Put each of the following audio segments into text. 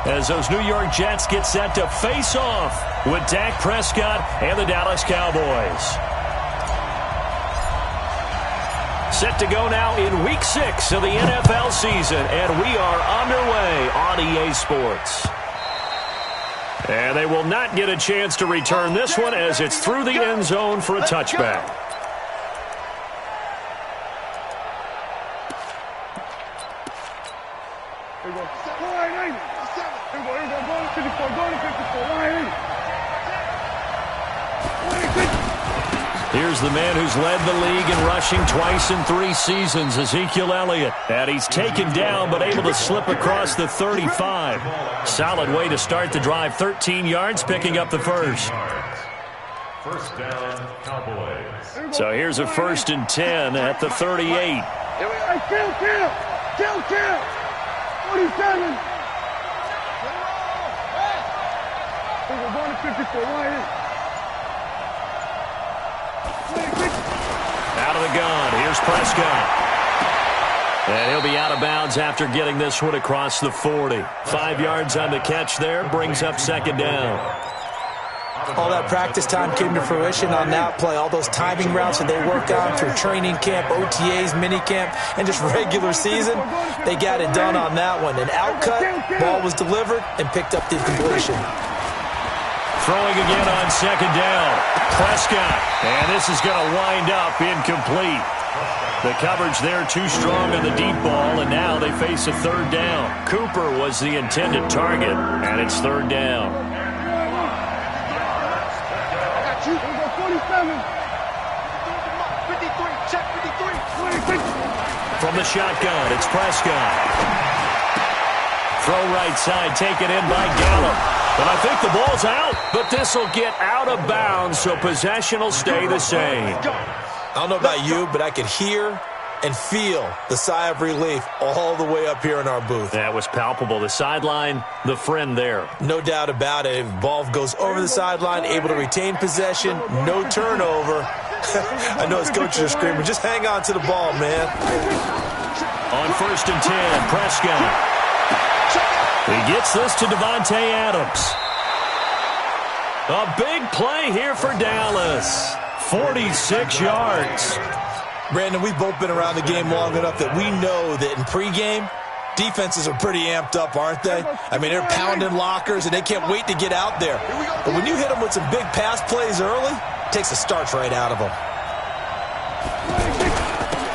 as those New York Jets get set to face off with Dak Prescott and the Dallas Cowboys. Set to go now in Week 6 of the NFL season, and we are underway on EA Sports. And they will not get a chance to return this one as it's through the end zone for a touchback. Here's the man who's led the league in rushing twice in 3 seasons, Ezekiel Elliott. And he's taken down but able to slip across the 35. Solid way to start the drive. 13 yards, picking up the first. First down, Cowboys. So here's a 1st and 10 at the 38. Hey, kill. 47. We're going to 54. Right here. Out of the gun, here's Prescott. And he'll be out of bounds after getting this one across the 40. 5 yards on the catch there, brings up 2nd down. All that practice time came to fruition on that play. All those timing routes that they work on through training camp, OTAs, minicamp, and just regular season, they got it done on that one. An outcut, ball was delivered, and picked up the completion. Throwing again on 2nd down. Prescott. And this is going to wind up incomplete. The coverage there too strong on the deep ball, and now they face a 3rd down. Cooper was the intended target, and it's 3rd down. I got you. 47. 53. Check 53. From the shotgun, it's Prescott. Throw right side, taken in by Gallup. But I think the ball's out, but this will get out of bounds, so possession will stay the same. I don't know about you, but I could hear and feel the sigh of relief all the way up here in our booth. That was palpable. The sideline, the friend there. No doubt about it. If the ball goes over the sideline, able to retain possession, no turnover. I know his coaches are screaming, just hang on to the ball, man. On 1st and 10, Prescott. He gets this to Devontae Adams. A big play here for Dallas. 46 yards. Brandon, we've both been around the game long enough that we know that in pregame, defenses are pretty amped up, aren't they? I mean, they're pounding lockers, and they can't wait to get out there. But when you hit them with some big pass plays early, it takes the starch right out of them.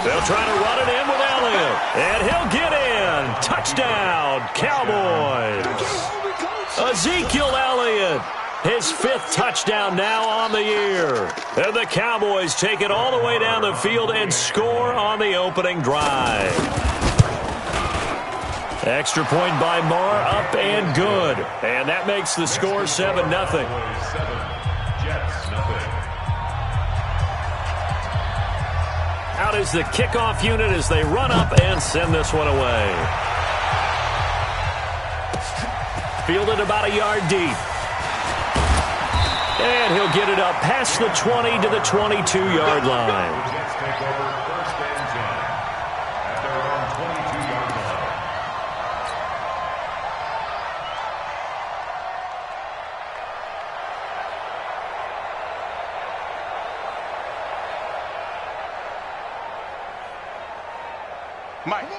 They'll try to run it in with Elliott, and he'll get in. Touchdown, Cowboys. Ezekiel Elliott, his 5th touchdown now on the year. And the Cowboys take it all the way down the field and score on the opening drive. Extra point by Moore, up and good. And that makes the score 7-0. Out is the kickoff unit as they run up and send this one away. Fielded about a yard deep. And he'll get it up past the 20 to the 22-yard line.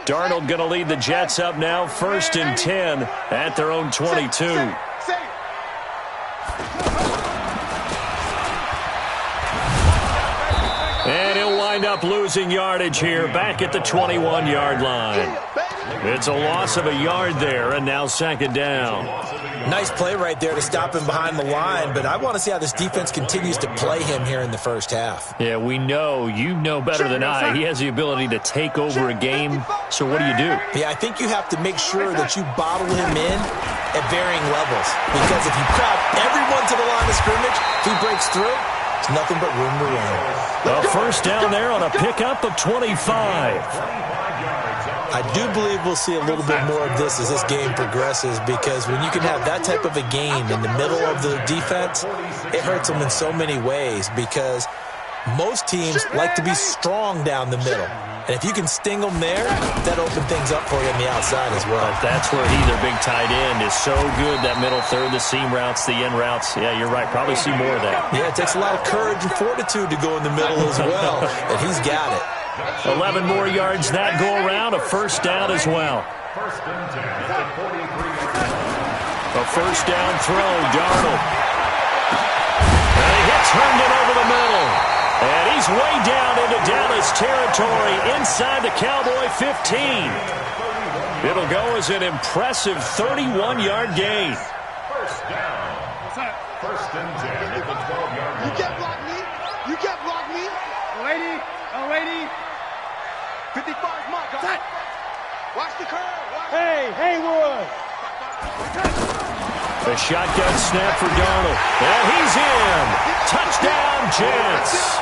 Darnold going to lead the Jets up now, 1st and 10 at their own 22. And he'll wind up losing yardage here, back at the 21-yard line. It's a loss of a yard there, and now 2nd down. Nice play right there to stop him behind the line, but I want to see how this defense continues to play him here in the first half. Yeah, we know, you know better than I, he has the ability to take over a game, so what do? Yeah, I think you have to make sure that you bottle him in at varying levels, because if you crowd everyone to the line of scrimmage, if he breaks through, it's nothing but room to run. Well, 1st down there on a pickup of 25. I do believe we'll see a little bit more of this as this game progresses, because when you can have that type of a game in the middle of the defense, it hurts them in so many ways, because most teams like to be strong down the middle. And if you can sting them there, that opens things up for you on the outside as well. But that's where he, their big tight end, is so good. That middle third, the seam routes, the in routes. Yeah, you're right. Probably see more of that. Yeah, it takes a lot of courage and fortitude to go in the middle as well. And he's got it. 11 more yards that go around. A first down as well. A first down throw, Darnold. And he hits Herndon over the middle. And he's way down into Dallas territory inside the Cowboy 15. It'll go as an impressive 31-yard gain. First down. First and 10 at the 12-yard line. You can't block me. You can't block me. Lady. 55's mark. Watch the curve. Hey, Haywood. A shotgun snap for Darnold. And he's in. Touchdown, Jets.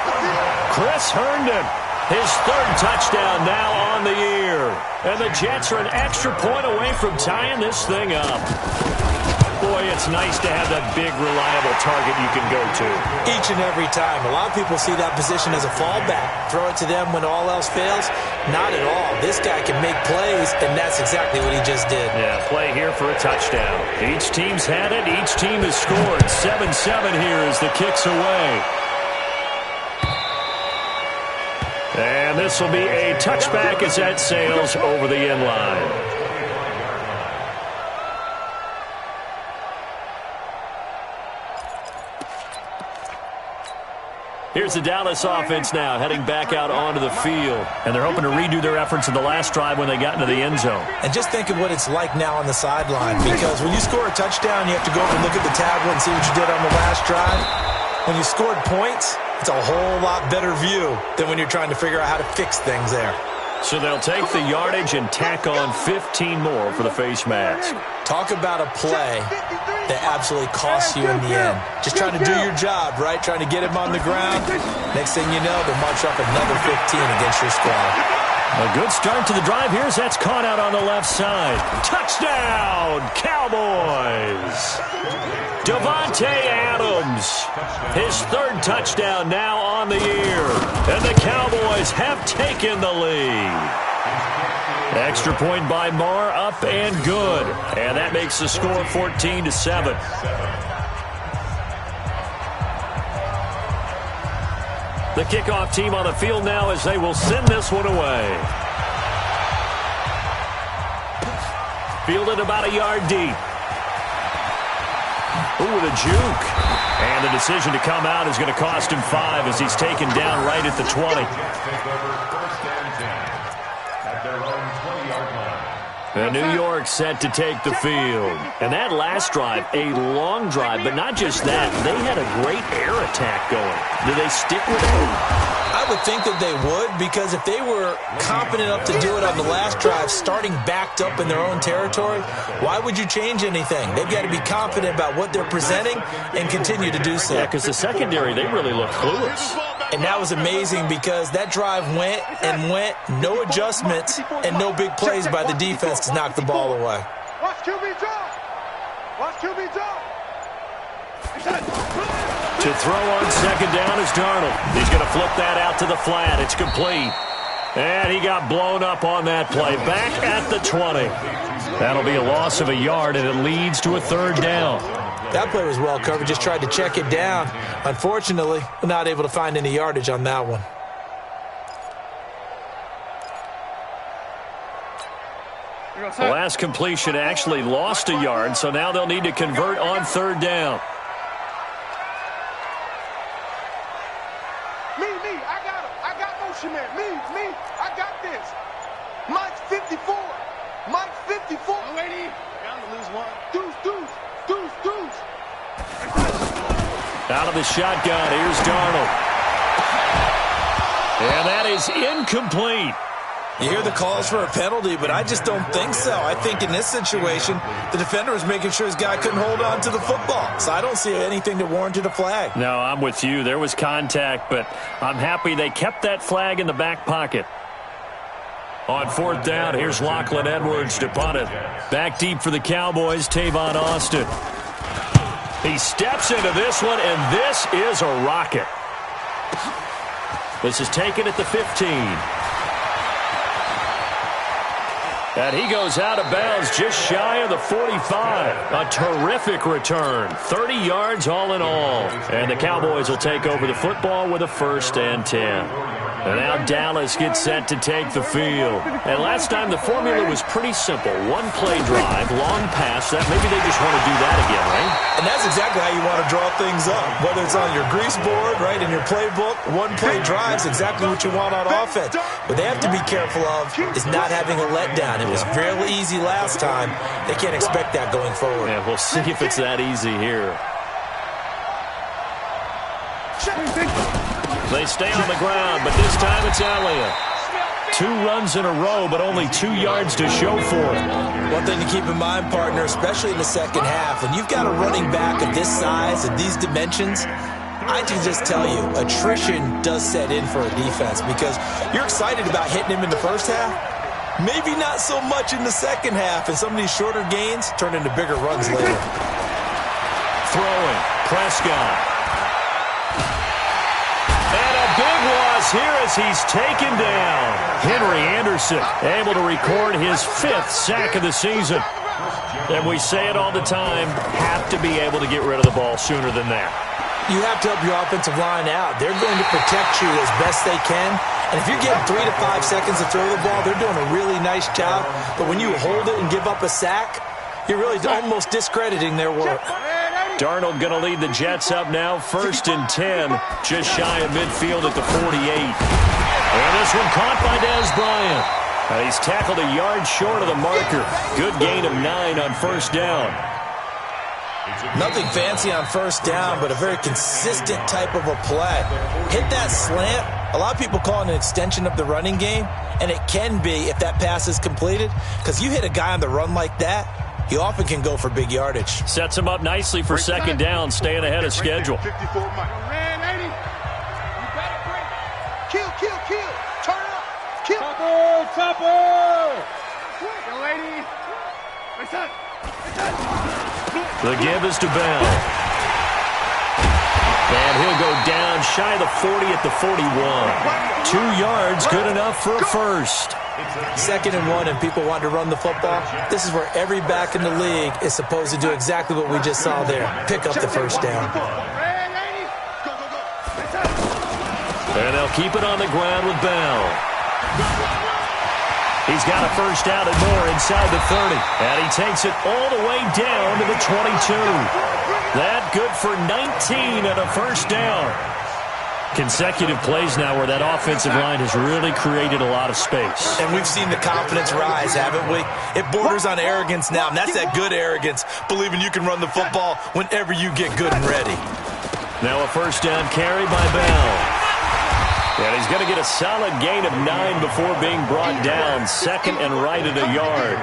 Chris Herndon, his third touchdown now on the year. And the Jets are an extra point away from tying this thing up. Boy, it's nice to have that big, reliable target you can go to. Each and every time. A lot of people see that position as a fallback. Throw it to them when all else fails. Not at all. This guy can make plays, and that's exactly what he just did. Yeah, play here for a touchdown. Each team's had it. Each team has scored. 7-7 here as the kick's away. And this will be a touchback as that sails over the end line. Here's the Dallas offense now, heading back out onto the field. And they're hoping to redo their efforts in the last drive when they got into the end zone. And just think of what it's like now on the sideline. Because when you score a touchdown, you have to go over and look at the tablet and see what you did on the last drive. When you scored points, it's a whole lot better view than when you're trying to figure out how to fix things there. So they'll take the yardage and tack on 15 more for the face mask. Talk about a play that absolutely costs you in the end. Just trying to do your job, right? Trying to get him on the ground. Next thing you know, they'll march up another 15 against your squad. A good start to the drive here as that's caught out on the left side. Touchdown, Cowboys! Davante Adams, his third touchdown now on the year. And the Cowboys have taken the lead. Extra point by Marr, up and good. And that makes the score 14-7. The kickoff team on the field now as they will send this one away. Fielded about a yard deep. Ooh, the juke. And the decision to come out is going to cost him 5 as he's taken down right at the 20. And New York set to take the field. And that last drive, a long drive, but not just that. They had a great air attack going. Do they stick with it? I would think that they would, because if they were confident enough to do it on the last drive, starting backed up in their own territory, why would you change anything? They've got to be confident about what they're presenting and continue to do so. Yeah, because the secondary, they really look clueless. And that was amazing because that drive went and went, no adjustments and no big plays by the defense to knock the ball away. Watch QB drop. Watch QB drop. To throw on second down is Darnold. He's going to flip that out to the flat. It's complete. And he got blown up on that play. Back at the 20. That'll be a loss of a yard, and it leads to a third down. That play was well covered. Just tried to check it down. Unfortunately, not able to find any yardage on that one. The last completion actually lost a yard, so now they'll need to convert on third down. Me, I got him. I got motion man. Me, I got this. Mike's 54. Mike's 54. Oh, lady. I'm going to lose one. Deuce. Out of the shotgun, here's Darnold. And that is incomplete. You hear the calls for a penalty, but I just don't think so. I think in this situation, the defender was making sure his guy couldn't hold on to the football. So I don't see anything that warranted a flag. No, I'm with you. There was contact, but I'm happy they kept that flag in the back pocket. On fourth down, here's Lachlan Edwards to punt it. Back deep for the Cowboys, Tavon Austin. He steps into this one, and this is a rocket. This is taken at the 15. And he goes out of bounds just shy of the 45. A terrific return. 30 yards all in all. And the Cowboys will take over the football with a 1st and 10. And now Dallas gets set to take the field. And last time the formula was pretty simple. One-play drive, long pass. That maybe they just want to do that again, right? And that's exactly how you want to draw things up. Whether it's on your grease board, right, in your playbook, one-play drive is exactly what you want on offense. What they have to be careful of is not having a letdown. It was fairly easy last time. They can't expect that going forward. Yeah, we'll see if it's that easy here. They stay on the ground, but this time it's Elliott. 2 runs in a row, but only 2 yards to show for it. One thing to keep in mind, partner, especially in the second half, when you've got a running back of this size and these dimensions, I can just tell you, attrition does set in for a defense because you're excited about hitting him in the first half. Maybe not so much in the second half, and some of these shorter gains turn into bigger runs later. Throwing, Prescott. Big loss here as he's taken down. Henry Anderson able to record his 5th sack of the season. And we say it all the time, have to be able to get rid of the ball sooner than that. You have to help your offensive line out. They're going to protect you as best they can. And if you're getting 3 to 5 seconds to throw the ball, they're doing a really nice job. But when you hold it and give up a sack, you're really almost discrediting their work. Darnold going to lead the Jets up now, 1st and 10, just shy of midfield at the 48. And this one caught by Dez Bryant. And he's tackled a yard short of the marker. Good gain of 9 on 1st down. Nothing fancy on 1st down, but a very consistent type of a play. Hit that slant. A lot of people call it an extension of the running game, and it can be if that pass is completed, because you hit a guy on the run like that, he often can go for big yardage. Sets him up nicely for 2nd down, staying ahead of schedule. 54 man, 80. You better break. Kill. Turn up. Kill. Topper. Yo, lady. The give is to Bell. And he'll go down shy of the 40 at the 41. 2 yards, good enough for a 1st. 2nd and 1 and people want to run the football. This is where every back in the league is supposed to do exactly what we just saw there. Pick up the 1st down. And they'll keep it on the ground with Bell. He's got a 1st down and more inside the 30. And he takes it all the way down to the 22. That good for 19 and a 1st down. Consecutive plays now where that offensive line has really created a lot of space. And we've seen the confidence rise, haven't we? It borders on arrogance now, and that's that good arrogance, believing you can run the football whenever you get good and ready. Now a 1st down carry by Bell. And he's going to get a solid gain of 9 before being brought down. 2nd and right at a yard.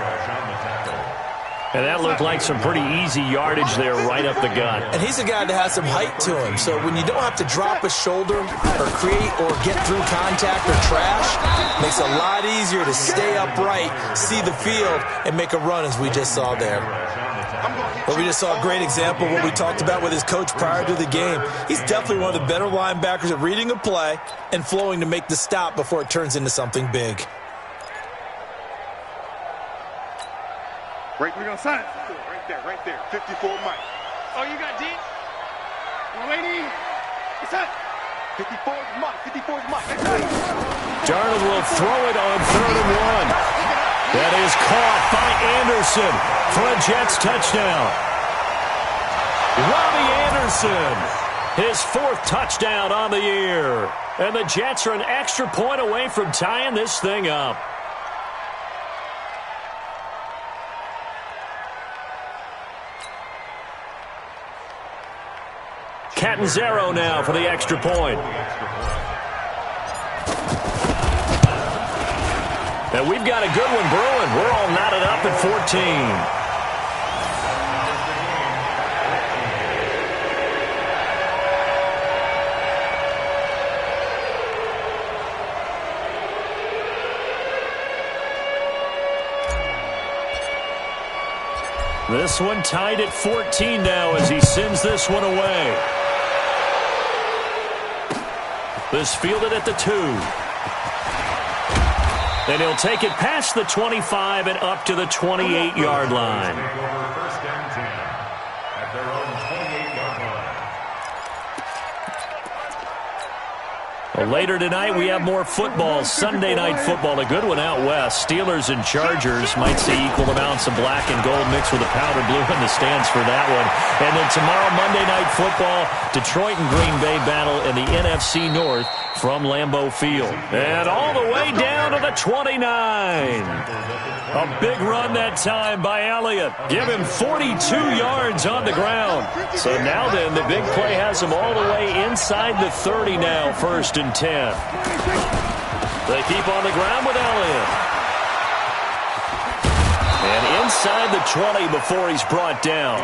And that looked like some pretty easy yardage there right up the gut. And he's a guy that has some height to him. So when you don't have to drop a shoulder or create or get through contact or trash, it makes it a lot easier to stay upright, see the field, and make a run as we just saw there. But we just saw a great example of what we talked about with his coach prior to the game. He's definitely one of the better linebackers at reading a play and flowing to make the stop before it turns into something big. We're going to sign it. Right there. 54 Mike. Oh, you got D? Lady. What's that? 54 is Mike. Darnold will throw it on 3rd and 1. That is caught by Anderson for a Jets touchdown. Robbie Anderson, his 4th touchdown on the year. And the Jets are an extra point away from tying this thing up. Catanzaro now for the extra point. And we've got a good one brewing. We're all knotted up at 14. This one tied at 14 now as he sends this one away. This fielded at the 2. And he'll take it past the 25 and up to the 28-yard line. First and 10 at their own 28-yard line. Well, later tonight, we have more football. Sunday night football, a good one out west. Steelers and Chargers might see equal amounts of black and gold mixed with a powder blue in the stands for that one. And then tomorrow, Monday night football, Detroit and Green Bay battle in the NFC North from Lambeau Field. And all the way down to the 29. A big run that time by Elliott. Give him 42 yards on the ground. So now then, the big play has him all the way inside the 30 now, 1st and 10. They keep on the ground with Elliott. And inside the 20 before he's brought down.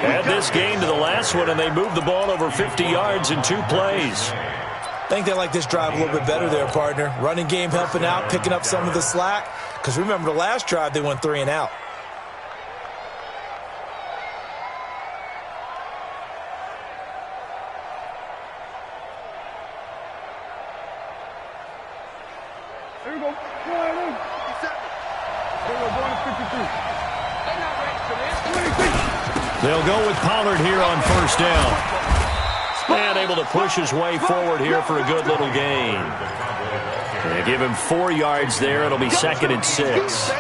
Add this game to the last one, and they move the ball over 50 yards in 2 plays. I think they like this drive a little bit better there, partner. Running game helping out, picking up some of the slack. Because remember, the last drive, they went 3 and out. Here we go. They'll go with Pollard here on 1st down. And able to push his way forward here for a good little gain. They give him 4 yards there. It'll be 2nd and 6.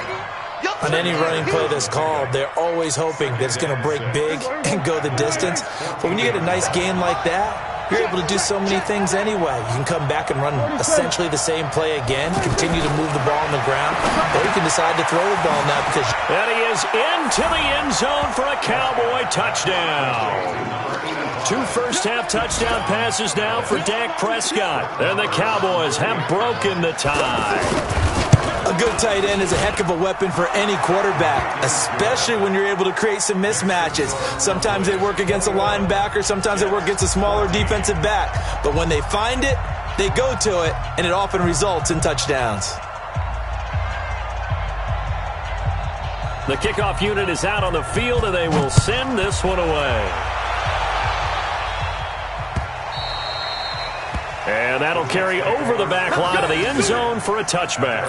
On any running play that's called, they're always hoping that it's going to break big and go the distance. But when you get a nice gain like that, you're able to do so many things anyway. You can come back and run essentially the same play again, continue to move the ball on the ground, or you can decide to throw the ball now because... And he is into the end zone for a Cowboy touchdown. 2 first-half touchdown passes now for Dak Prescott. And the Cowboys have broken the tie. A good tight end is a heck of a weapon for any quarterback, especially when you're able to create some mismatches. Sometimes they work against a linebacker, sometimes they work against a smaller defensive back. But when they find it, they go to it, and it often results in touchdowns. The kickoff unit is out on the field, and they will send this one away. And that'll carry over the back line of the end zone for a touchback.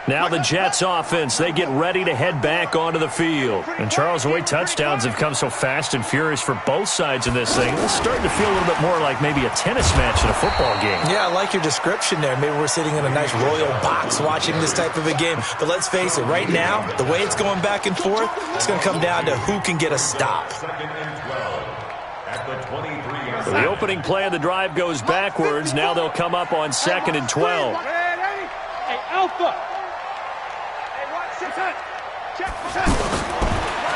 Now the Jets offense, they get ready to head back onto the field. And Charles, the way touchdowns have come so fast and furious for both sides in this thing, it's starting to feel a little bit more like maybe a tennis match in a football game. Yeah, I like your description there. Maybe we're sitting in a nice royal box watching this type of a game. But let's face it, right now, the way it's going back and forth, it's going to come down to who can get a stop. The opening play of the drive goes backwards. Now they'll come up on 2nd and 12. Hey, Alpha.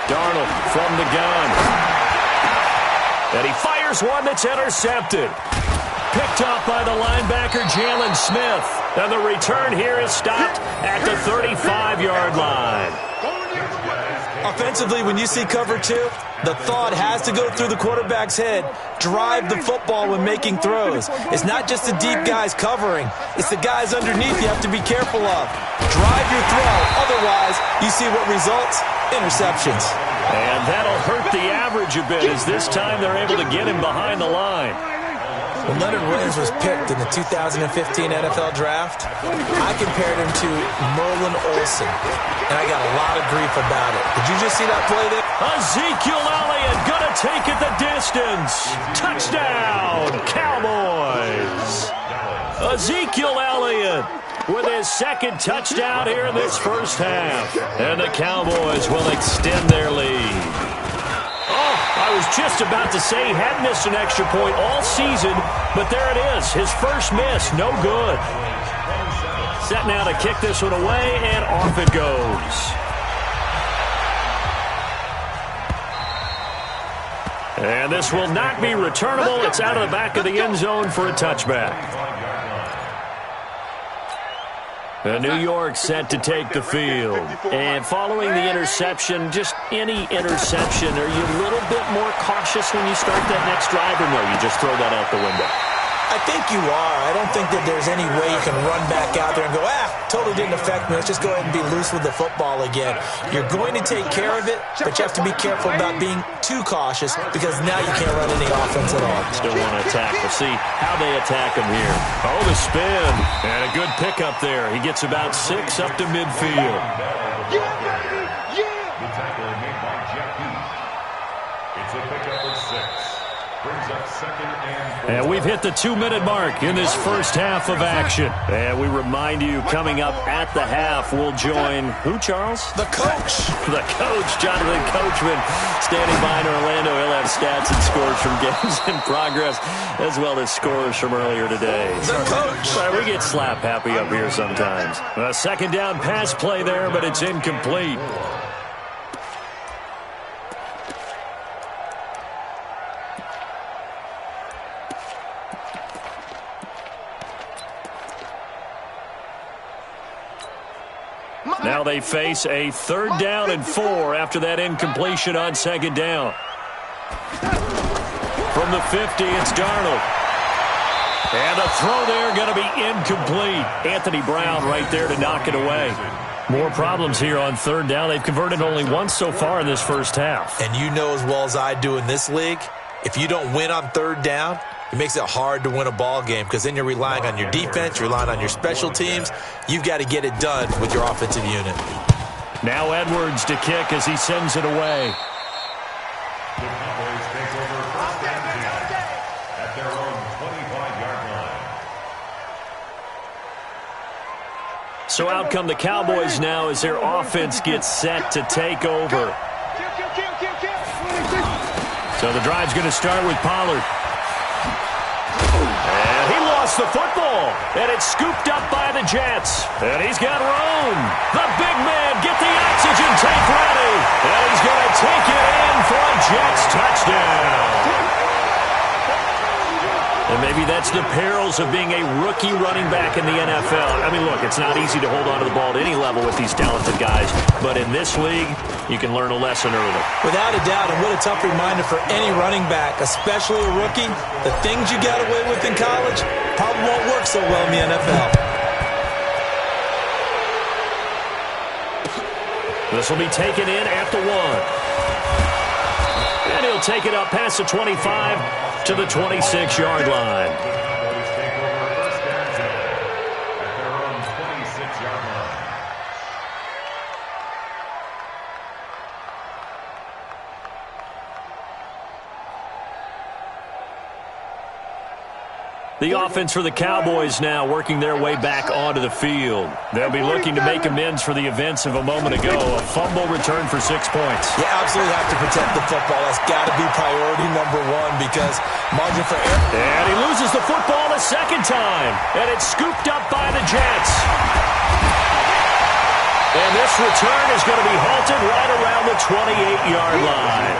Darnold from the gun. And he fires one that's intercepted. Picked up by the linebacker, Jalen Smith. And the return here is stopped at the 35-yard line. Offensively, when you see cover 2, the thought has to go through the quarterback's head. Drive the football when making throws. It's not just the deep guys covering. It's the guys underneath you have to be careful of. Drive your throw. Otherwise, you see what results? Interceptions. And that'll hurt the average a bit as this time they're able to get him behind the line. When Leonard Williams was picked in the 2015 NFL Draft, I compared him to Merlin Olsen, and I got a lot of grief about it. Did you just see that play there? Ezekiel Elliott gonna take it the distance. Touchdown, Cowboys. Ezekiel Elliott with his 2nd touchdown here in this first half. And the Cowboys will extend their lead. Oh, I was just about to say he had missed an extra point all season, but there it is. His first miss, no good. Set now to kick this one away, and off it goes. And this will not be returnable. It's out of the back of the end zone for a touchback. New York set to take the field. And following the interception, just any interception, are you a little bit more cautious when you start that next drive, or no, you just throw that out the window? I think you are. I don't think that there's any way you can run back out there and go, totally didn't affect me. Let's just go ahead and be loose with the football again. You're going to take care of it, but you have to be careful about being too cautious because now you can't run any offense at all. Still want to attack. We'll see how they attack him here. Oh, the spin. And a good pickup there. He gets about 6 up to midfield. The tackle made by Jeff Heath. It's a pickup of 6. Brings up 2nd and 4. And we've hit the 2-minute mark in this first half of action. And we remind you, coming up at the half, we'll join who, Charles? The coach. The coach, Jonathan Coachman, standing by in Orlando. He'll have stats and scores from games in progress, as well as scores from earlier today. The coach. Sorry, we get slap happy up here sometimes. A 2nd down pass play there, but it's incomplete. Now they face a 3rd down and 4 after that incompletion on 2nd down. From the 50, it's Darnold. And the throw there going to be incomplete. Anthony Brown right there to knock it away. More problems here on 3rd down. They've converted only once so far in this first half. And you know as well as I do in this league, if you don't win on 3rd down, it makes it hard to win a ball game because then you're relying on your defense, you're relying on your special teams. You've got to get it done with your offensive unit. Now Edwards to kick as he sends it away. The Cowboys take over 1st and 10 at their own 25-yard line. So out come the Cowboys now as their offense gets set to take over. So the drive's going to start with Pollard. And he lost the football. And it's scooped up by the Jets. And he's got room. The big man, get the oxygen tank ready. And he's going to take it in for a Jets touchdown. And maybe that's the perils of being a rookie running back in the NFL. I mean, look, it's not easy to hold on to the ball at any level with these talented guys. But in this league, you can learn a lesson early. Without a doubt, and what a tough reminder for any running back, especially a rookie. The things you got away with in college probably won't work so well in the NFL. This will be taken in at the 1. And he'll take it up past the 25 to the 26-yard line. The Cowboys take over 1st and 10 at their own 26-yard line. The offense for the Cowboys now working their way back onto the field. They'll be looking to make amends for the events of a moment ago. A fumble return for 6 points. You absolutely have to protect the football. That's got to be priority number 1 because margin for error. And he loses the football a 2nd time. And it's scooped up by the Jets. And this return is going to be halted right around the 28-yard line.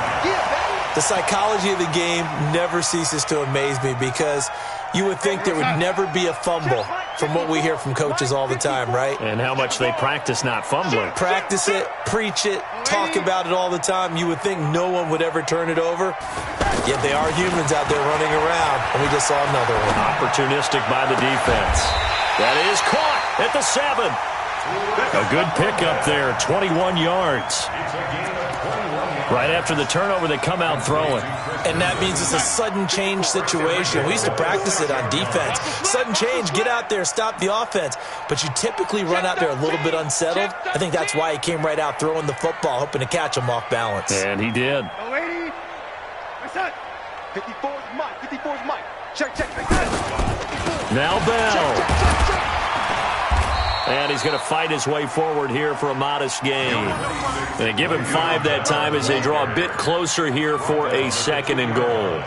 The psychology of the game never ceases to amaze me because you would think there would never be a fumble from what we hear from coaches all the time, right? And how much they practice not fumbling. Practice it, preach it, talk about it all the time. You would think no one would ever turn it over. Yet they are humans out there running around, and we just saw another one. Opportunistic by the defense. That is caught at the 7. A good pickup there, 21 yards. Right after the turnover, they come out throwing. And that means it's a sudden change situation. We used to practice it on defense. Sudden change, get out there, stop the offense. But you typically run out there a little bit unsettled. I think that's why he came right out throwing the football, hoping to catch him off balance. And he did. Lady, what's that? 54's Mike, 54's Mike. Check. Now Bell. And he's going to fight his way forward here for a modest gain. They give him 5 that time as they draw a bit closer here for a 2nd and goal.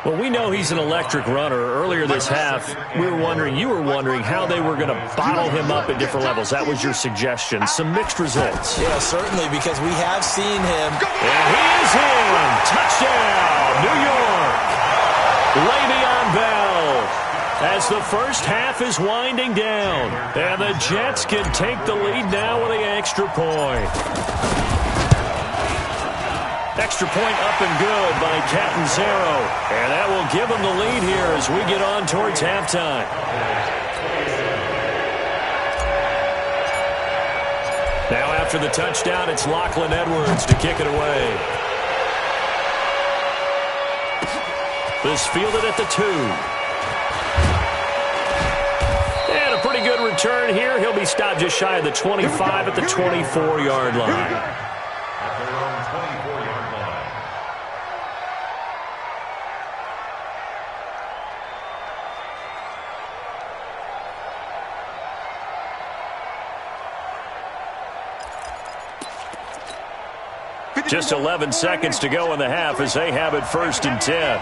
Well, we know he's an electric runner. Earlier this half, you were wondering how they were going to bottle him up at different levels. That was your suggestion. Some mixed results. Yeah, certainly, because we have seen him. And he is in. Touchdown, New York. Le'Veon Bell. As the first half is winding down. And the Jets can take the lead now with the extra point. Extra point up and good by Catanzaro. And that will give them the lead here as we get on towards halftime. Now after the touchdown, it's Lachlan Edwards to kick it away. This fielded at the 2. And a pretty good return here. He'll be stopped just shy of the 25 at the 24-yard line. At their own 24-yard line. Just 11 seconds to go in the half as they have it 1st and 10.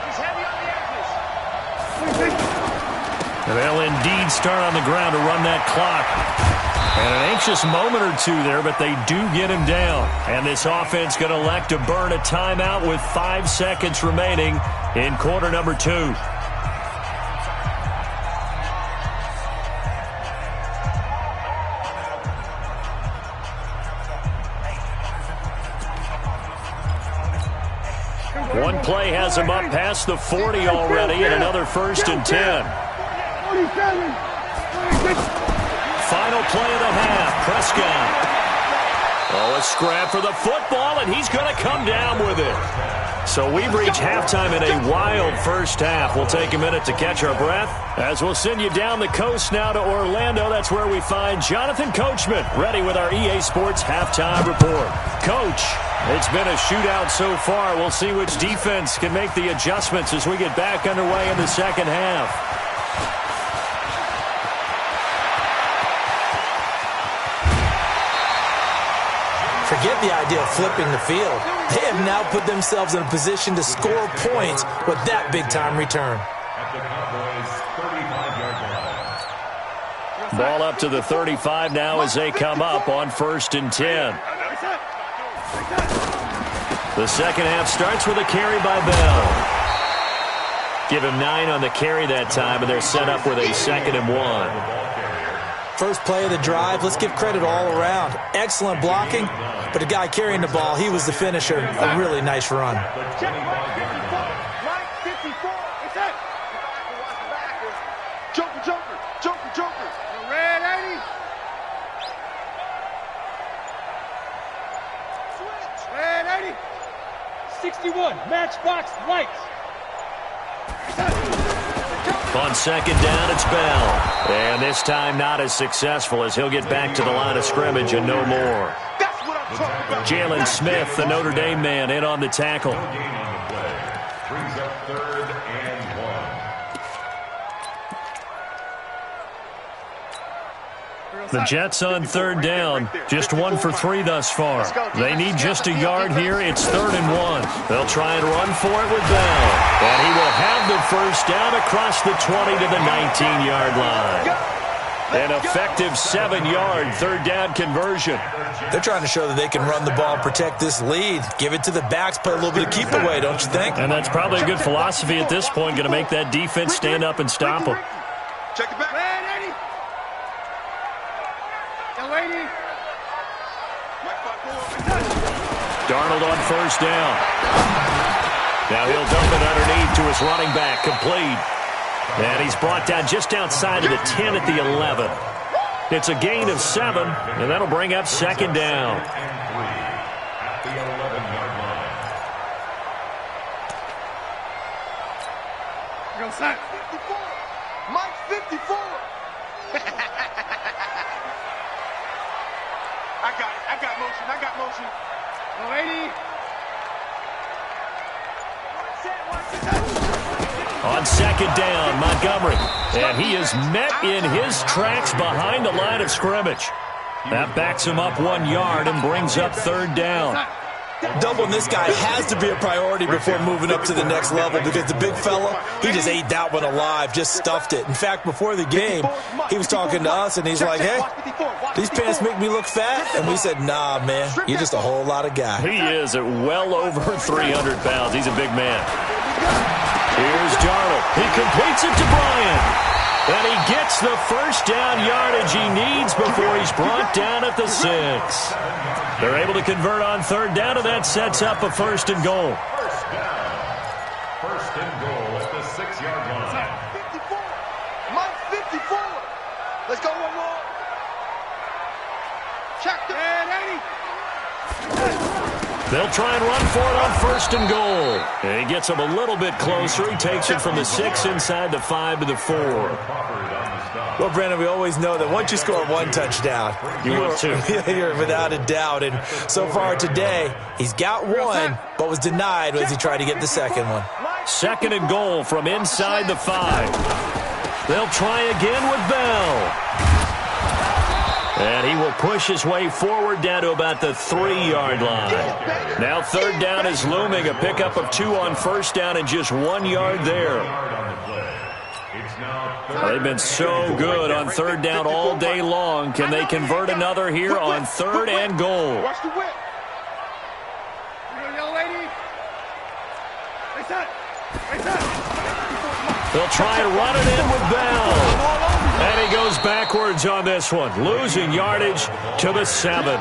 And they'll indeed start on the ground to run that clock. And an anxious moment or two there, but they do get him down. And this offense going to elect to burn a timeout with 5 seconds remaining in quarter number 2. One play has him up past the 40 already, and another 1st and 10. Final play of the half, Prescott. Oh, a scrap for the football, and he's going to come down with it. So we've reached halftime in a wild first half. We'll take a minute to catch our breath as we'll send you down the coast now to Orlando. That's where we find Jonathan Coachman ready with our EA Sports halftime report. Coach, it's been a shootout so far. We'll see which defense can make the adjustments as we get back underway in the second half. Forget the idea of flipping the field. They have now put themselves in a position to score points with that big-time return. At the Cowboys' 35-yard line. Ball up to the 35 now as they come up on 1st and 10. The second half starts with a carry by Bell. Give him 9 on the carry that time, and they're set up with a 2nd and 1. First play of the drive, let's give credit all around. Excellent blocking, but the guy carrying the ball, he was the finisher. A really nice run. Joker. Red 80. Red 80. 61, matchbox lights. On second down, it's Bell. And this time not as successful as he'll get back to the line of scrimmage and no more. Jalen Smith, the Notre Dame man, in on the tackle. No gain on the play. Brings up 3rd and 1. The Jets on 3rd down. Just 1 for 3 thus far. They need just a yard here. It's 3rd and 1. They'll try and run for it with Bell. And he will have the first down across the 20 to the 19-yard line. An effective 7-yard 3rd down conversion. They're trying to show that they can run the ball and protect this lead. Give it to the backs, play a little bit of keep away, don't you think? And that's probably a good philosophy at this point. Going to make that defense stand up and stop them. Check it back. Darnold on 1st down. Now he'll dump it underneath to his running back, complete. And he's brought down just outside of the 10 at the 11. It's a gain of 7, and that'll bring up 2nd down. At the 11-yard line. Go set. 54. Mike 54. I got motion. 80. On 2nd down, Montgomery. And he is met in his tracks behind the line of scrimmage. That backs him up 1 yard and brings up 3rd down. Doubling this guy has to be a priority before moving up to the next level because the big fella, he just ate that one alive, just stuffed it. In fact, before the game, he was talking to us, and he's like, hey, these pants make me look fat? And we said, nah, man, you're just a whole lot of guy. He is at well over 300 pounds. He's a big man. Here's Darnold. He completes it to Bryant. And he gets the first down yardage he needs before he's brought down at the 6. They're able to convert on third down, and that sets up a 1st and goal. First down. 1st and goal at the 6-yard line. 54. Mike, 54. Let's go one more. Check the and 80. They'll try and run for it on 1st and goal. And he gets him a little bit closer. He takes it from the 6 inside the 5 to the 4. Well, Brandon, we always know that once you score one touchdown, you're without a doubt. And so far today, he's got one, but was denied as he tried to get the second one. 2nd and goal from inside the 5. They'll try again with Bell. And he will push his way forward down to about the 3-yard line. Now 3rd down is looming. A pickup of 2 on 1st down and just 1 yard there. They've been so good on 3rd down all day long. Can they convert another here on 3rd and goal? Watch the whip. Young lady. They'll try and run it in with Bell. And he goes backwards on this one, losing yardage to the 7.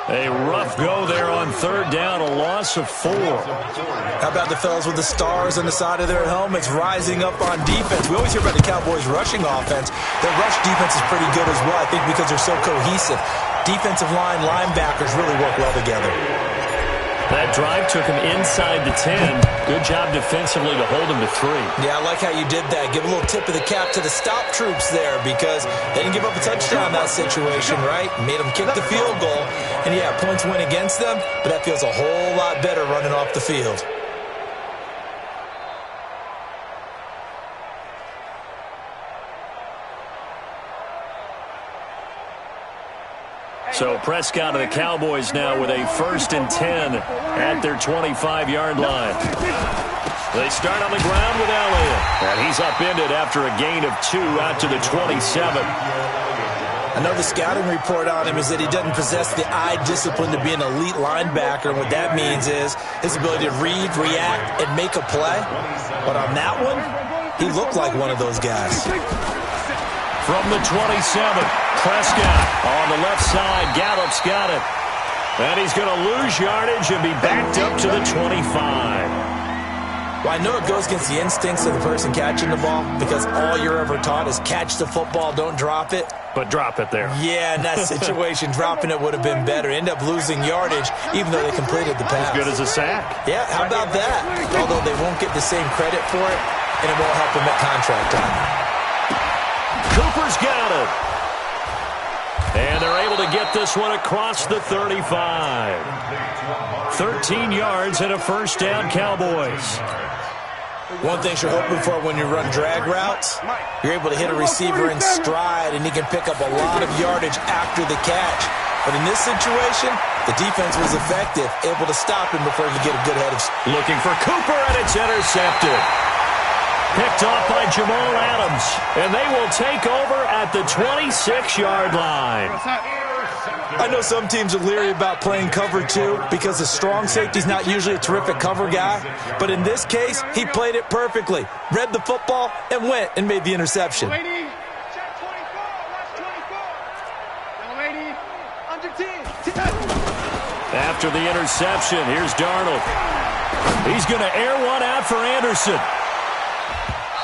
A rough go there on 3rd down, a loss of 4. How about the fellas with the stars on the side of their helmets rising up on defense? We always hear about the Cowboys' rushing offense. Their rush defense is pretty good as well, I think, because they're so cohesive. Defensive line, linebackers really work well together. That drive took him inside the 10. Good job defensively to hold him to 3. Yeah, I like how you did that. Give a little tip of the cap to the stop troops there because they didn't give up a touchdown in that situation, right? Made them kick the field goal. And, yeah, points went against them, but that feels a whole lot better running off the field. So Prescott of the Cowboys now with a 1st and 10 at their 25-yard line. They start on the ground with Elliott. And he's upended after a gain of 2 out to the 27. I know the scouting report on him is that he doesn't possess the eye discipline to be an elite linebacker. And what that means is his ability to read, react, and make a play. But on that one, he looked like one of those guys. From the 27, Prescott on the left side. Gallup's got it. And he's going to lose yardage and be backed up to the 25. Well, I know it goes against the instincts of the person catching the ball because all you're ever taught is catch the football, don't drop it. But drop it there. Yeah, in that situation, dropping it would have been better. End up losing yardage even though they completed the pass. As good as a sack. Yeah, how about that? Although they won't get the same credit for it, and it won't help them at contract time. Cooper's got it. And they're able to get this one across the 35. 13 yards and a 1st down, Cowboys. One thing you're hoping for when you run drag routes, you're able to hit a receiver in stride, and he can pick up a lot of yardage after the catch. But in this situation, the defense was effective, able to stop him before he could get a good head of... Looking for Cooper, and it's intercepted. Picked off by Jamal Adams, and they will take over at the 26-yard line. I know some teams are leery about playing cover 2 because the strong safety's not usually a terrific cover guy. But in this case, he played it perfectly, read the football, and went and made the interception. After the interception, here's Darnold. He's going to air one out for Anderson.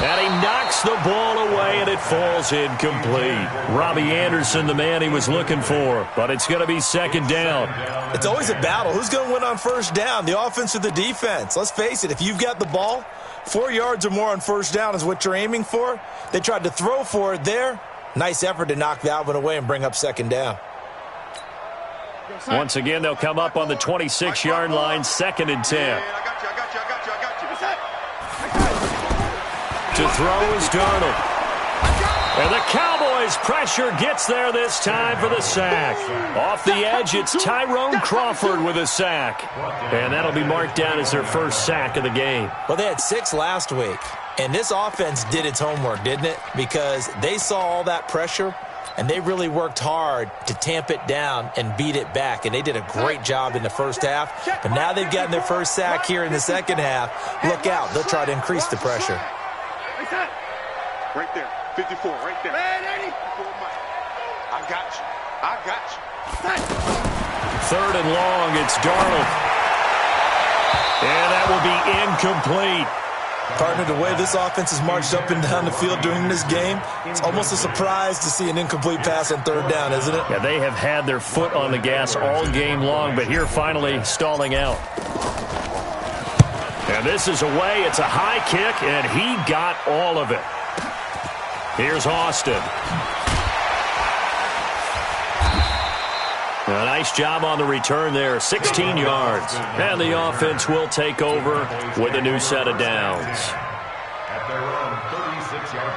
And he knocks the ball away, and it falls incomplete. Robbie Anderson, the man he was looking for, but it's going to be 2nd down. It's always a battle. Who's going to win on 1st down, the offense or the defense? Let's face it, if you've got the ball, 4 yards or more on 1st down is what you're aiming for. They tried to throw for it there. Nice effort to knock that one away and bring up 2nd down. Once again, they'll come up on the 26-yard line, 2nd and 10. To throw is Darnold. And the Cowboys' pressure gets there this time for the sack. Off the edge, it's Tyrone Crawford with a sack. And that'll be marked down as their 1st sack of the game. Well, they had 6 last week. And this offense did its homework, didn't it? Because they saw all that pressure, and they really worked hard to tamp it down and beat it back. And they did a great job in the 1st half. But now they've gotten their 1st sack here in the 2nd half. Look out. They'll try to increase the pressure. Right there. 54, right there. Man, 54, Mike. I got you. I got you. Third and long, it's Darnold. And that will be incomplete. Partner, the way this offense has marched up and down the field during this game, it's almost a surprise to see an incomplete pass on third down, isn't it? Yeah, they have had their foot on the gas all game long, but here finally stalling out. And this is away. It's a high kick, and he got all of it. Here's Austin. A nice job on the return there, 16 yards. And the offense will take over with a new set of downs. At their own 36-yard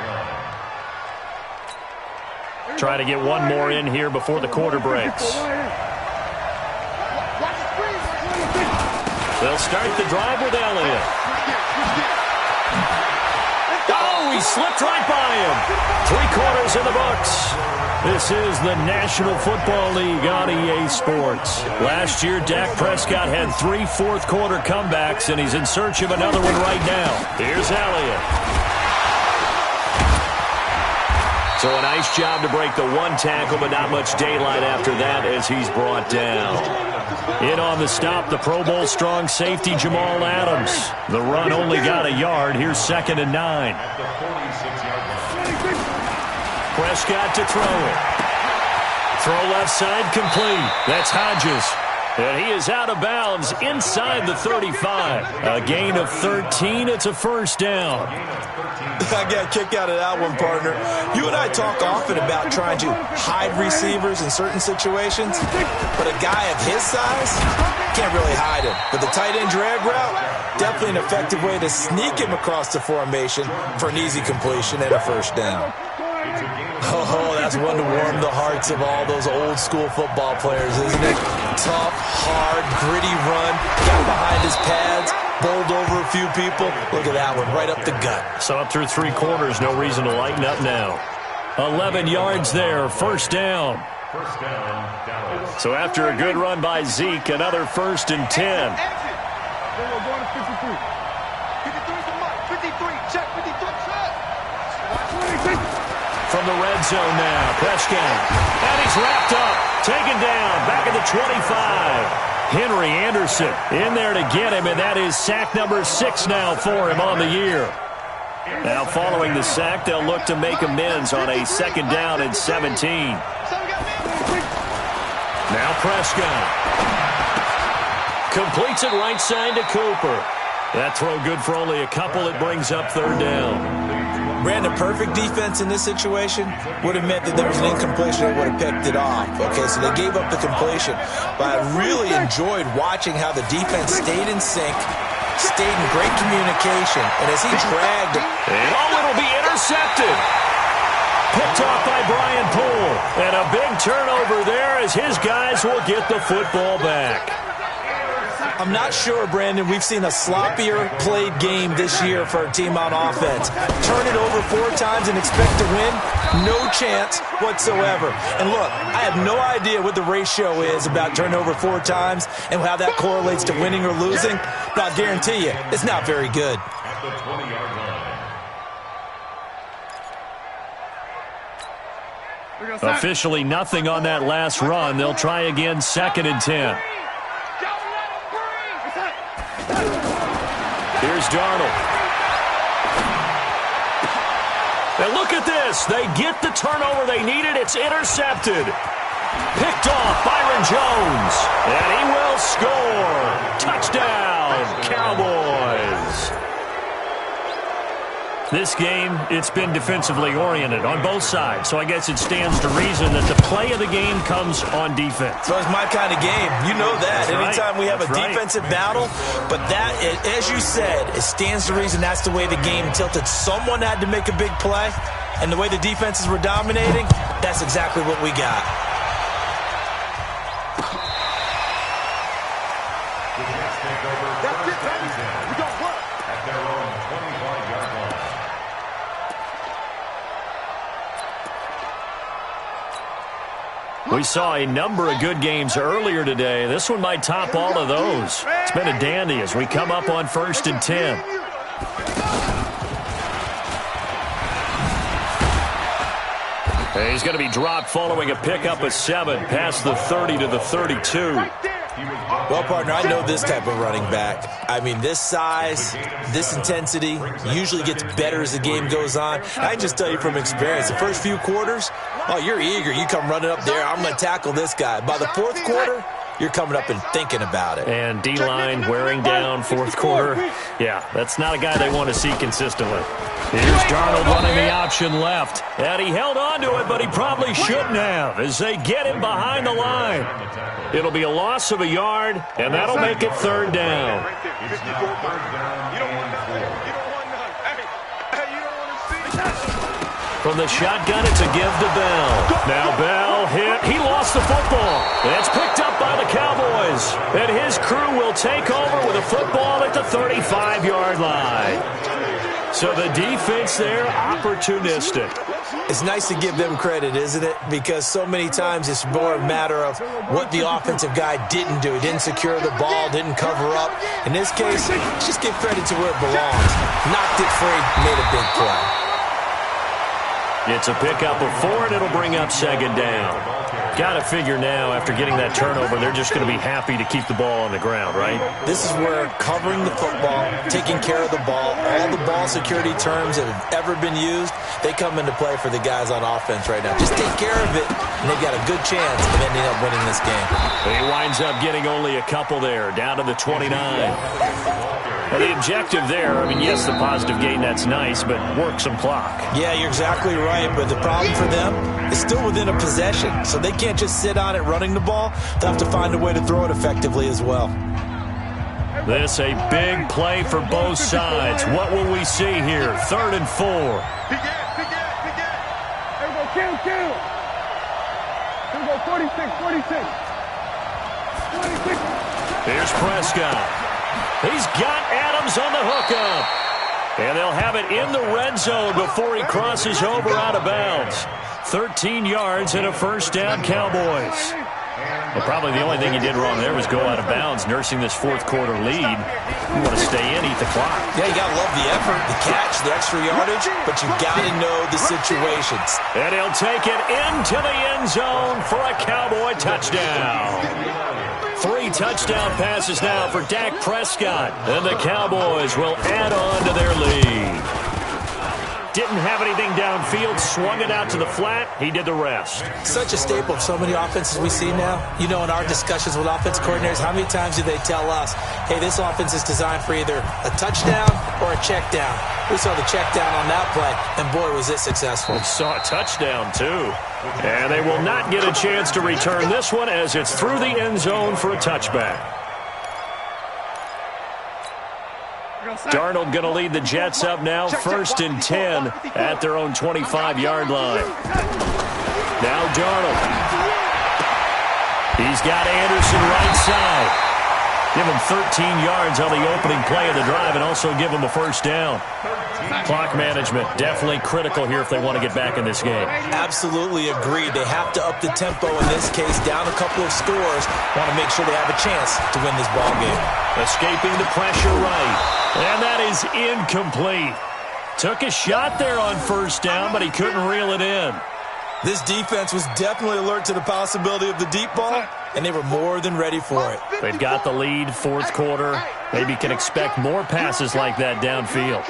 line. Try to get one more in here before the quarter breaks. They'll start the drive with Elliott. Oh, he slipped right by him. 3 quarters in the books. This is the National Football League on EA Sports. Last year, Dak Prescott had 3 fourth-quarter comebacks, and he's in search of another one right now. Here's Elliott. So a nice job to break the 1 tackle, but not much daylight after that as he's brought down. In on the stop, the Pro Bowl strong safety Jamal Adams. The run only got a yard. Here's 2nd and 9. At the 46-yard line. Prescott to throw it. Throw left side complete. That's Hodges. And he is out of bounds inside the 35. A gain of 13. It's a first down. I got a kick out of that one, partner. You and I talk often about trying to hide receivers in certain situations, but a guy of his size can't really hide him. But the tight end drag route, definitely an effective way to sneak him across the formation for an easy completion and a first down. Oh, that's one to warm the hearts of all those old school football players, isn't it? Tough, hard, gritty run, got behind his pads, bowled over a few people. Look at that one, right up the gut. So up through 3 quarters, no reason to lighten up now. 11 yards there, first down. First down, Dallas. So after a good run by Zeke, another 1st and 10. We're going to 53. 53's the mark. 53. Check 53. Check. From the red zone now, Prescott. And he's wrapped up, taken down, back at the 25. Henry Anderson in there to get him, and that is sack number 6 now for him on the year. Now following the sack, they'll look to make amends on a 2nd down and 17. Now Prescott. Completes it right side to Cooper. That throw good for only a couple. It brings up 3rd down. Brandon, perfect defense in this situation would have meant that there was an incompletion that would have picked it off. Okay, so they gave up the completion. But I really enjoyed watching how the defense stayed in sync, stayed in great communication, and as he dragged... And it'll be intercepted. Picked off by Brian Poole. And a big turnover there as his guys will get the football back. I'm not sure, Brandon, we've seen a sloppier played game this year for a team on offense. Turn it over 4 times and expect to win? No chance whatsoever. And look, I have no idea what the ratio is about turning over 4 times and how that correlates to winning or losing, but I'll guarantee you, it's not very good. At the 20-yard line. Officially nothing on that last run. They'll try again, 2nd and 10. Here's Darnold. And look at this. They get the turnover they needed. It's intercepted. Picked off Byron Jones. And he will score. Touchdown, Cowboys. This game, it's been defensively oriented on both sides, so I guess it stands to reason that the play of the game comes on defense. So it's my kind of game. You know that. That's Anytime right. we have That's a defensive battle, but that, as you said, it stands to reason that's the way the game tilted. Someone had to make a big play, and the way the defenses were dominating, that's exactly what we got. The Jets take over first and 10. We don't work. At their own 25-yard line. We saw a number of good games earlier today. This one might top all of those. It's been a dandy as we come up on 1st and 10. And he's going to be dropped following a pickup of 7 past the 30 to the 32. Well, partner, I know this type of running back. I mean, this size, this intensity usually gets better as the game goes on. I can just tell you from experience, the first few quarters, oh, you're eager. You come running up there, I'm going to tackle this guy. By the fourth quarter, you're coming up and thinking about it. And D-line wearing down fourth quarter. Yeah, that's not a guy they want to see consistently. Here's Darnold running the option left. And he held on to it, but he probably shouldn't have as they get him behind the line. It'll be a loss of a yard, and that'll make it third down. From the shotgun, it's a give to Bell. Now Bell hit. He lost the football. It's picked up by the Cowboys. And his crew will take over with a football at the 35-yard line. So the defense there, opportunistic. It's nice to give them credit, isn't it? Because so many times it's more a matter of what the offensive guy didn't do. He didn't secure the ball, didn't cover up. In this case, just give credit to where it belongs. Knocked it free, made a big play. It's a pickup of 4, and it'll bring up second down. Got to figure now, after getting that turnover, they're just going to be happy to keep the ball on the ground, right? This is where covering the football, taking care of the ball, all the ball security terms that have ever been used, they come into play for the guys on offense right now. Just take care of it, and they've got a good chance of ending up winning this game. He winds up getting only a couple there, down to the 29. And the objective there, I mean, yes, the positive gain, that's nice, but work some clock. Yeah, you're exactly right, but the problem for them is still within a possession, so they can't just sit on it running the ball. They'll have to find a way to throw it effectively as well. This a big play for both sides. What will we see here? 3rd and 4. Here we go, kill. Here we go, 46. Here's Prescott. He's got Adams on the hookup. And they'll have it in the red zone before he crosses over out of bounds. 13 yards and a first down, Cowboys. Well, probably the only thing he did wrong there was go out of bounds, nursing this fourth quarter lead. You want to stay in, eat the clock. Yeah, you got to love the effort, the catch, the extra yardage, but you got to know the situations. And he'll take it into the end zone for a Cowboy touchdown. 3 touchdown passes now for Dak Prescott. And the Cowboys will add on to their lead. Didn't have anything downfield, swung it out to the flat. He did the rest. Such a staple of so many offenses we see now. You know, in our discussions with offense coordinators, how many times do they tell us, hey, this offense is designed for either a touchdown or a check down. We saw the check down on that play, and boy, was it successful. We saw a touchdown, too. And they will not get a chance to return this one as it's through the end zone for a touchback. Darnold going to lead the Jets up now, 1st and 10 at their own 25-yard line. Now Darnold. He's got Anderson right side. Give him 13 yards on the opening play of the drive and also give him a first down. Clock management definitely critical here if they want to get back in this game. Absolutely agreed. They have to up the tempo in this case, down a couple of scores. Want to make sure they have a chance to win this ball game. Escaping the pressure right. And that is incomplete. Took a shot there on first down, but he couldn't reel it in. This defense was definitely alert to the possibility of the deep ball, and they were more than ready for it. They've got the lead, fourth quarter. Maybe can expect more passes like that downfield.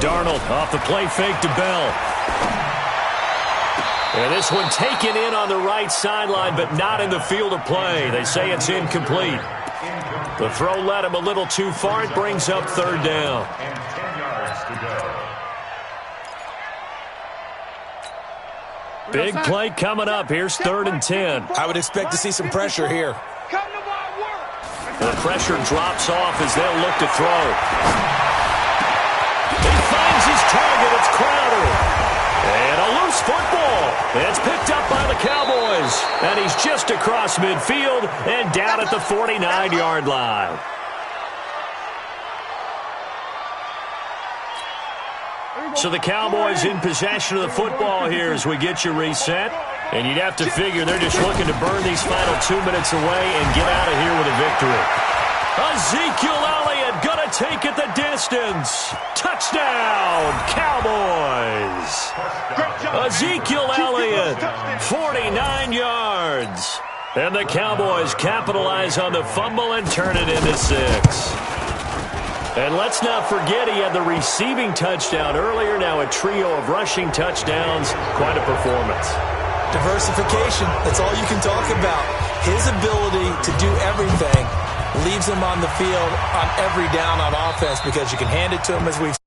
Darnold off the play fake to Bell. And this one taken in on the right sideline, but not in the field of play. They say it's incomplete. The throw led him a little too far. It brings up 3rd down. And 10 yards to go. Big play coming up. Here's 3rd and 10. I would expect to see some pressure here. The pressure drops off as they'll look to throw. He finds his target. It's Crowder. And a loose football. It's picked up by the Cowboys. And he's just across midfield and down at the 49-yard line. So the Cowboys in possession of the football here as we get you reset. And you'd have to figure they're just looking to burn these final 2 minutes away and get out of here with a victory. Ezekiel Elliott going to take it the distance. Touchdown, Cowboys. Ezekiel Elliott, 49 yards. And the Cowboys capitalize on the fumble and turn it into 6. And let's not forget he had the receiving touchdown earlier. Now a trio of rushing touchdowns. Quite a performance. Diversification, that's all you can talk about. His ability to do everything leaves him on the field on every down on offense because you can hand it to him as we've